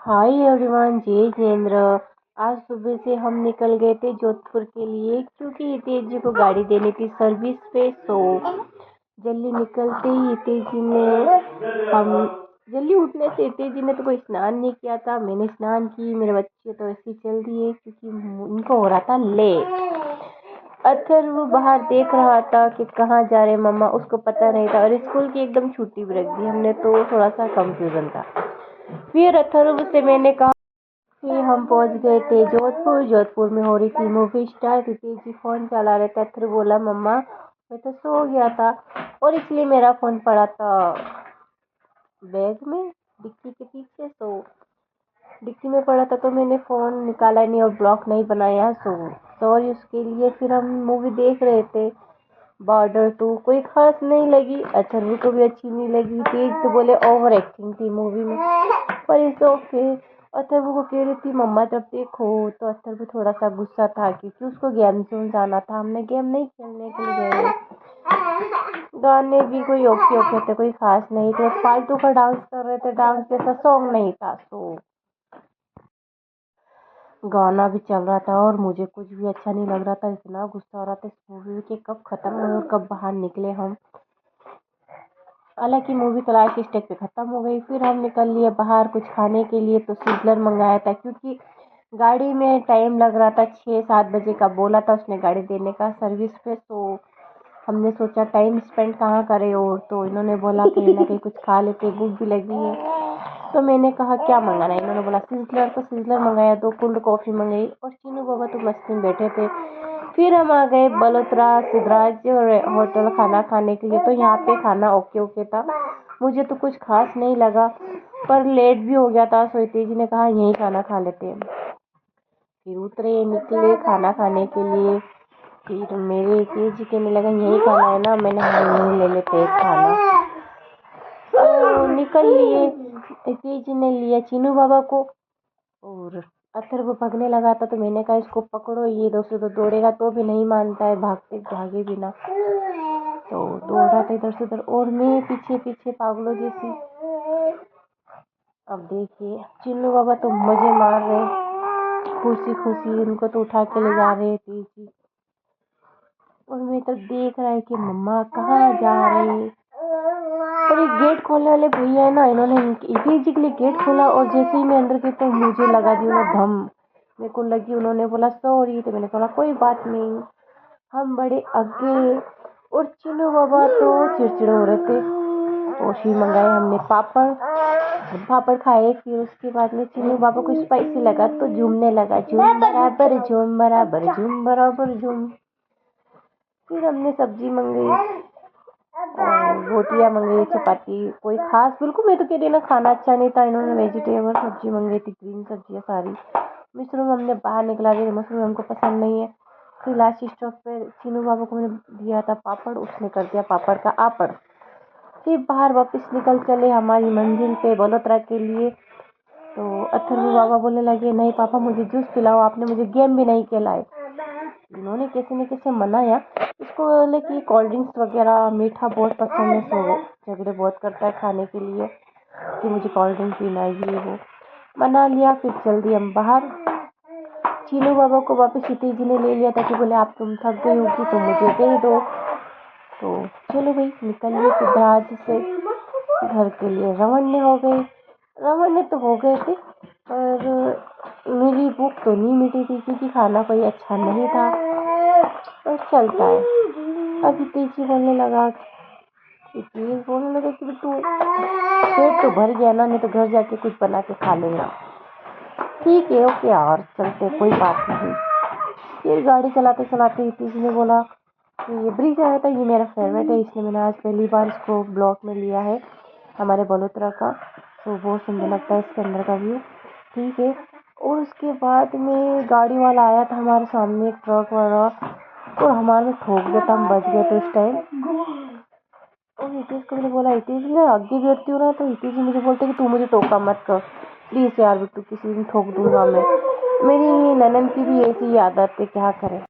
Hi everyone, जय जिनेंद्र। आज सुबह से हम निकल गए थे जोधपुर के लिए क्योंकि हितेश जी को गाड़ी देनी थी सर्विस पे। तो जल्दी निकलते ही हितेश जी ने हम जल्दी उठने से हितेश जी ने तो कोई स्नान नहीं किया था। मैंने स्नान की, मेरे बच्चे तो ऐसे ही चल दिए क्योंकि उनको हो रहा था लेट। अथर्व बाहर देख रहा था कि कहाँ जा रहे मम्मा, उसको पता नहीं था और स्कूल की एकदम छुट्टी भी रख दी हमने, तो थोड़ा सा कंफ्यूजन था। फिर अथर्व से मैंने कहा कि हम पहुंच गए थे जोधपुर। जोधपुर में हो रही थी मूवी स्टार। हितेश जी फोन चला रहे थे। अथर्व बोला मम्मा मैं तो सो गया था और इसलिए मेरा फोन पड़ा था बैग में डिक्की के पीछे। तो डिक्की में पड़ा था तो मैंने फोन निकाला नहीं और ब्लॉक नहीं बनाया। सॉरी उसके लिए। फिर हम मूवी देख रहे थे बॉर्डर 2। कोई खास नहीं लगी, अथर्व को भी अच्छी नहीं लगी। तेज तो बोले ओवर एक्टिंग थी मूवी में, पर इट्स ओके। अथर्व को कह रही थी मम्मा जब देखो, तो अथर्व थोड़ा सा गुस्सा था क्योंकि उसको गेम जोन जाना था। हमने गेम नहीं खेलने के लिए गए। गाने भी कोई ओके ओके थे, कोई खास नहीं थे। फालतू का डांस कर रहे थे, डांस जैसा सॉन्ग नहीं था। गाना भी चल रहा था और मुझे कुछ भी अच्छा नहीं लग रहा था। इतना गुस्सा हो रहा था इस मूवी के, कब खत्म हुई और कब बाहर निकले हम। हालांकि मूवी तो लास्ट स्टेज पे खत्म हो गई। फिर हम निकल लिए बाहर कुछ खाने के लिए। तो सिजलर मंगाया था क्योंकि गाड़ी में टाइम लग रहा था। 6-7 बजे का बोला था उसने गाड़ी देने का सर्विस पे। तो हमने सोचा टाइम स्पेंड कहाँ करें, और तो इन्होंने बोला कहीं ना कहीं कुछ खा लेते, भूख भी लगी है। तो मैंने कहा क्या मंगाना है, इन्होंने बोला सिजलर। तो सिजलर मंगाया, 2 कोल्ड कॉफ़ी मंगाई और चीनू बाबा तो मस्ती में बैठे थे। फिर हम आ गए बलोत्रा सिद्धराज होटल खाना खाने के लिए। तो यहाँ पे खाना ओके ओके था, मुझे तो कुछ खास नहीं लगा, पर लेट भी हो गया था। सो तेजी ने कहा यहीं खाना खा लेते हैं। फिर उतरे निकले खाना खाने के लिए। फिर मेरे तेजी कहने लगा यहीं खाना है ना, मैंने यहीं ले लेते खाना। तो निकल लिए। तेजी ने लिया चीनू बाबा को और अथर्व भागने लगा था। तो मैंने कहा इसको पकड़ो, ये इधर से उधर दौड़ेगा तो भी नहीं मानता है, भागते भागे बिना। तो दौड़ रहा था इधर से उधर और मैं पीछे पीछे पागलों जैसी। अब देखिए चिन्नू बाबा तो मजे मार रहे, खुशी खुशी उनको तो उठा के ले जा रहे थे। और मैं तो देख रहा है कि मम्मा कहाँ जा रहे। और ये गेट खोलने वाले भैया है ना, इन्होंने जी के लिए गेट खोला और जैसे ही मैं अंदर गई तो मुझे लगा जी उन्हें धम मेरे को लगी। उन्होंने बोला सॉरी, तो मैंने बोला कोई बात नहीं, हम बड़े आगे। और चिन्नू बाबा तो चिड़चिड़े हो रहे थे। ओशी मंगाए हमने पापड़, पापड़ खाए। फिर उसके बाद में चिन्नू बाबा को स्पाइसी लगा तो झूमने लगा, झूम बराबर झूम बराबर झूम बराबर झूम। फिर हमने सब्जी मंगाई और रोटियां मंगाई, चपाती, कोई खास बिल्कुल। मैं तो कह रही ना खाना अच्छा नहीं था। इन्होंने वेजिटेबल सब्जी मंगाई थी, ग्रीन सब्जियां सारी। मशरूम हमने बाहर निकला दिया, मशरूम हमको पसंद नहीं है। फिर लास्ट स्टॉप पे चीनू बाबू को मैंने दिया था पापड़, उसने कर दिया पापड़ का आपड़। फिर बाहर वापस निकल चले हमारी मंजिल पे बलोत्रा के लिए। तो अथर्व बाबा बोलने लगे नहीं पापा मुझे जूस पिलाओ, आपने मुझे गेम भी नहीं खिलाए। इन्होंने कैसे न कैसे मनाया इसको, बोले कि कोल्ड ड्रिंक्स वगैरह मीठा बहुत पसंद है। तो झगड़े बहुत करता है खाने के लिए कि मुझे कोल्ड ड्रिंक पीना है, ये वो मना लिया। फिर चल दिए हम बाहर। चीनू बाबा को वापस सीते जी ने ले लिया था कि बोले आप तुम थक गई होगी तो मुझे दे दो। तो चलो भाई निकल लिए सिद्धराज से घर के लिए रवाना हो गए। रवाना तो हो गए थे पर मेरी भूख तो नहीं मिटी थी क्योंकि खाना कोई अच्छा नहीं था। और चलता है। अभी तेजी बोलने लगा कि तू पेट तो भर गया ना, नहीं तो घर जाके कुछ बना के खा लेना। ठीक है ओके यार चलते, कोई बात नहीं। फिर गाड़ी चलाते चलाते तेजी ने बोला कि ये ब्रिज आया था, ये मेरा फेवरेट है, इसलिए मैंने आज पहली बार इसको ब्लॉग में लिया है हमारे बलोत्रा का। तो बहुत सुंदर लगता है इसके अंदर का व्यू। ठीक है। और उसके बाद में गाड़ी वाला आया था हमारे सामने, एक ट्रक वाला, और हमारे में ठोक दिया था, हम बच गए थे उस टाइम। और हितेश को मैंने बोला हितेश ना आगे बैठती हो ना, तो हितेश जी मुझे बोलते कि तू मुझे टोका मत कर प्लीज यार बिट्टू, किसी दिन ठोक दूंगा मैं। मेरी ननन की भी ऐसी आदत है, क्या करें।